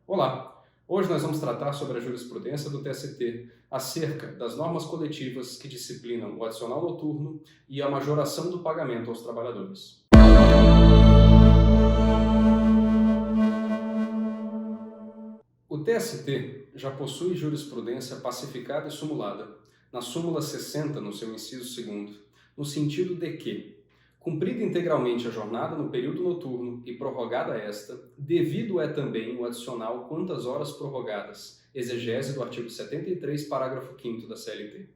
Olá! Hoje nós vamos tratar sobre a jurisprudência do TST acerca das normas coletivas que disciplinam o adicional noturno e a majoração do pagamento aos trabalhadores. O TST já possui jurisprudência pacificada e sumulada, na súmula 60, no seu inciso 2º, no sentido de que, cumprida integralmente a jornada no período noturno e prorrogada esta, devido é também o adicional quantas horas prorrogadas, exegese do artigo 73, parágrafo 5º da CLT.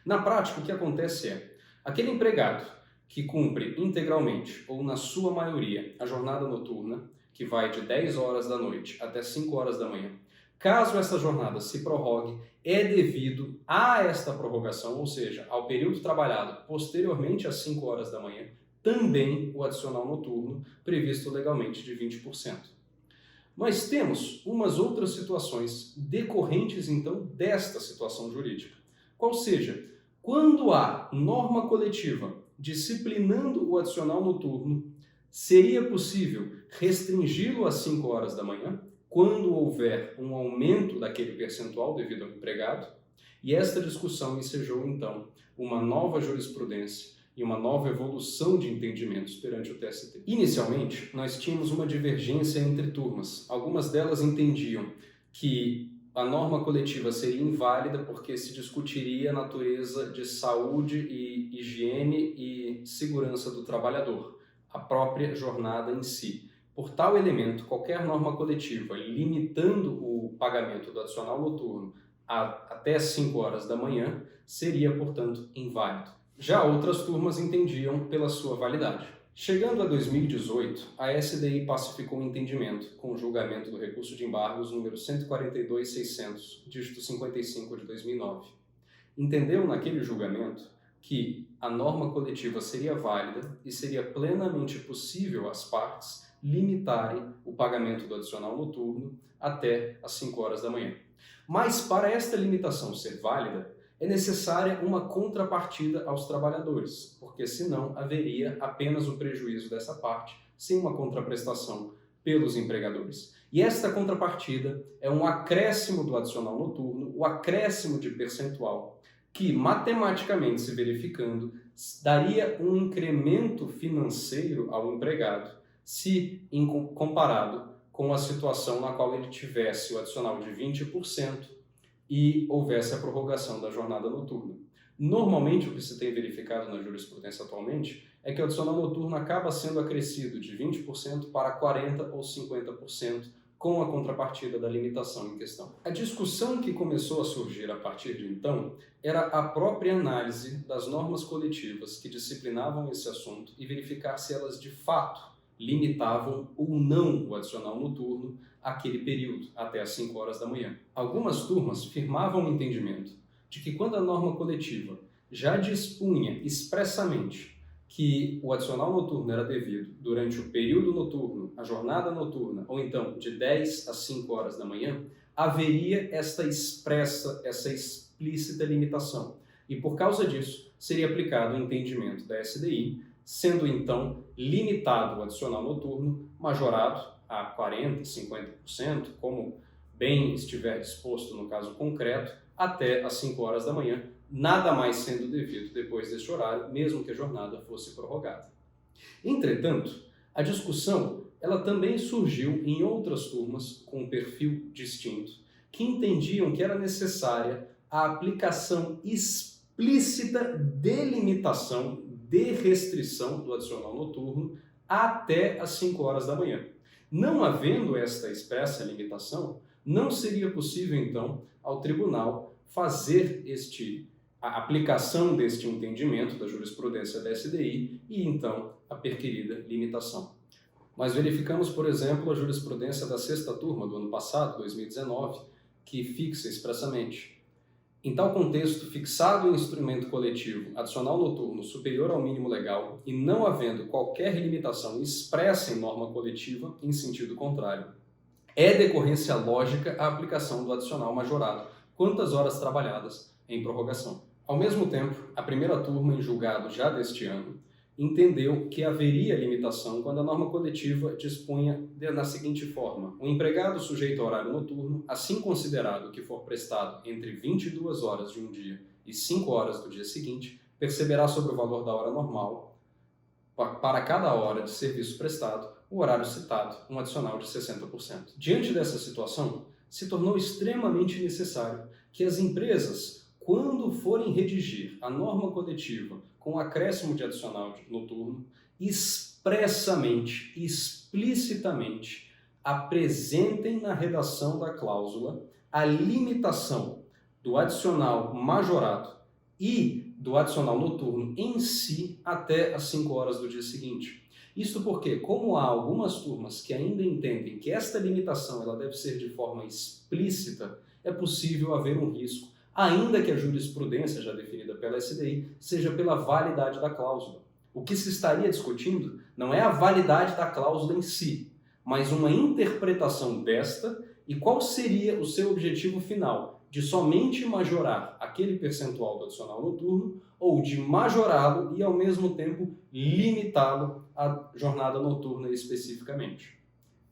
Na prática, o que acontece é, aquele empregado que cumpre integralmente ou na sua maioria a jornada noturna, que vai de 10 horas da noite até 5 horas da manhã, caso essa jornada se prorrogue, é devido a esta prorrogação, ou seja, ao período trabalhado posteriormente às 5 horas da manhã, também o adicional noturno previsto legalmente de 20%. Nós temos umas outras situações decorrentes, então, desta situação jurídica. Qual seja, quando há norma coletiva disciplinando o adicional noturno, seria possível restringi-lo às 5 horas da manhã, quando houver um aumento daquele percentual devido ao empregado, e esta discussão ensejou, então, uma nova jurisprudência e uma nova evolução de entendimentos perante o TST. Inicialmente, nós tínhamos uma divergência entre turmas. Algumas delas entendiam que a norma coletiva seria inválida porque se discutiria a natureza de saúde e higiene e segurança do trabalhador, a própria jornada em si. Por tal elemento, qualquer norma coletiva limitando o pagamento do adicional noturno até 5 horas da manhã seria, portanto, inválido. Já outras turmas entendiam pela sua validade. Chegando a 2018, a SDI pacificou o entendimento com o julgamento do recurso de embargos número 142.600, dígito 55 de 2009. Entendeu naquele julgamento que a norma coletiva seria válida e seria plenamente possível às partes limitarem o pagamento do adicional noturno até às 5 horas da manhã. Mas para esta limitação ser válida, é necessária uma contrapartida aos trabalhadores, porque senão haveria apenas o prejuízo dessa parte, sem uma contraprestação pelos empregadores. E esta contrapartida é um acréscimo do adicional noturno, o acréscimo de percentual, que matematicamente se verificando, daria um incremento financeiro ao empregado, se comparado com a situação na qual ele tivesse o adicional de 20%, e houvesse a prorrogação da jornada noturna. Normalmente, o que se tem verificado na jurisprudência atualmente é que o adicional noturno acaba sendo acrescido de 20% para 40% ou 50% com a contrapartida da limitação em questão. A discussão que começou a surgir a partir de então era a própria análise das normas coletivas que disciplinavam esse assunto e verificar se elas de fato limitavam ou não o adicional noturno àquele período, até às 5 horas da manhã. Algumas turmas firmavam o entendimento de que quando a norma coletiva já dispunha expressamente que o adicional noturno era devido durante o período noturno, a jornada noturna, ou então de 10 às 5 horas da manhã, haveria essa explícita limitação. E por causa disso, seria aplicado o entendimento da SDI, sendo então limitado o adicional noturno, majorado a 40%, 50%, como bem estiver disposto no caso concreto, até às 5 horas da manhã, nada mais sendo devido depois deste horário, mesmo que a jornada fosse prorrogada. Entretanto, a discussão ela também surgiu em outras turmas com um perfil distinto, que entendiam que era necessária a aplicação explícita de limitação, de restrição do adicional noturno até às 5 horas da manhã. Não havendo esta expressa limitação, não seria possível, então, ao tribunal fazer a aplicação deste entendimento da jurisprudência da SDI e, então, a perquirida limitação. Nós verificamos, por exemplo, a jurisprudência da 6ª turma do ano passado, 2019, que fixa expressamente: em tal contexto, fixado em instrumento coletivo adicional noturno superior ao mínimo legal e não havendo qualquer limitação expressa em norma coletiva em sentido contrário, é decorrência lógica a aplicação do adicional majorado quantas horas trabalhadas em prorrogação. Ao mesmo tempo, a primeira turma, em julgado já deste ano, entendeu que haveria limitação quando a norma coletiva dispunha da seguinte forma: o empregado sujeito a horário noturno, assim considerado que for prestado entre 22 horas de um dia e 5 horas do dia seguinte, perceberá sobre o valor da hora normal, para cada hora de serviço prestado, o horário citado, um adicional de 60%. Diante dessa situação, se tornou extremamente necessário que as empresas, quando forem redigir a norma coletiva com acréscimo de adicional noturno, expressamente, explicitamente, apresentem na redação da cláusula a limitação do adicional majorado e do adicional noturno em si até as 5 horas do dia seguinte. Isto porque, como há algumas turmas que ainda entendem que esta limitação ela deve ser de forma explícita, é possível haver um risco, ainda que a jurisprudência já definida pela SDI seja pela validade da cláusula. O que se estaria discutindo não é a validade da cláusula em si, mas uma interpretação desta e qual seria o seu objetivo final, de somente majorar aquele percentual do adicional noturno ou de majorá-lo e, ao mesmo tempo, limitá-lo à jornada noturna especificamente.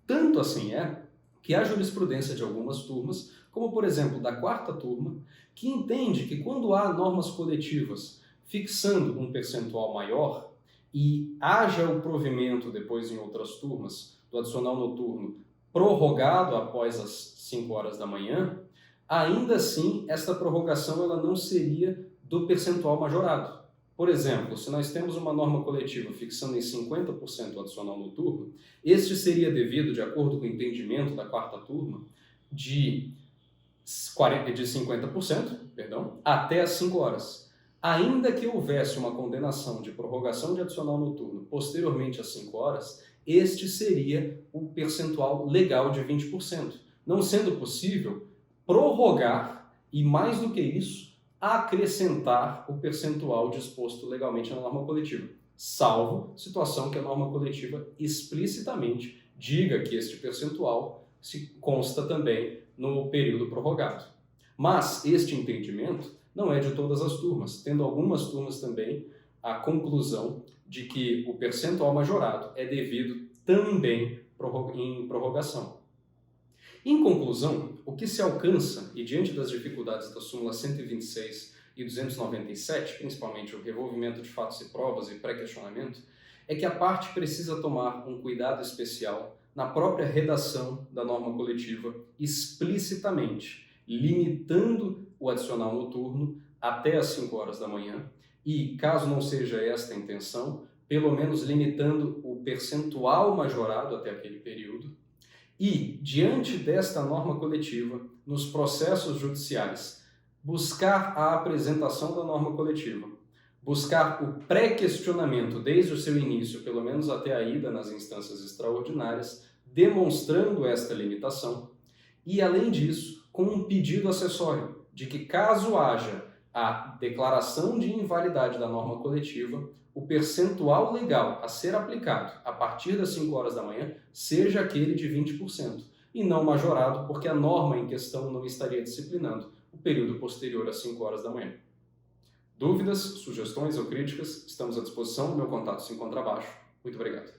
Tanto assim é que há jurisprudência de algumas turmas, como por exemplo da quarta turma, que entende que quando há normas coletivas fixando um percentual maior e haja o provimento depois em outras turmas do adicional noturno prorrogado após as 5 horas da manhã, ainda assim esta prorrogação ela não seria do percentual majorado. Por exemplo, se nós temos uma norma coletiva fixando em 50% o adicional noturno, este seria devido, de acordo com o entendimento da quarta turma, de 50%, até as 5 horas. Ainda que houvesse uma condenação de prorrogação de adicional noturno posteriormente às 5 horas, este seria o percentual legal de 20%, não sendo possível prorrogar e, mais do que isso, acrescentar o percentual disposto legalmente na norma coletiva, salvo situação que a norma coletiva explicitamente diga que este percentual se consta também no período prorrogado. Mas este entendimento não é de todas as turmas, tendo algumas turmas também a conclusão de que o percentual majorado é devido também em prorrogação. Em conclusão, o que se alcança, e diante das dificuldades da súmula 126 e 297, principalmente o revolvimento de fatos e provas e pré-questionamento, é que a parte precisa tomar um cuidado especial na própria redação da norma coletiva, explicitamente, limitando o adicional noturno até as 5 horas da manhã e, caso não seja esta a intenção, pelo menos limitando o percentual majorado até aquele período. E, diante desta norma coletiva, nos processos judiciais, buscar a apresentação da norma coletiva, buscar o pré-questionamento desde o seu início, pelo menos até a ida nas instâncias extraordinárias, demonstrando esta limitação, e, além disso, com um pedido acessório de que, caso haja a declaração de invalidade da norma coletiva, o percentual legal a ser aplicado a partir das 5 horas da manhã seja aquele de 20%, e não majorado, porque a norma em questão não estaria disciplinando o período posterior às 5 horas da manhã. Dúvidas, sugestões ou críticas, estamos à disposição, meu contato se encontra abaixo. Muito obrigado.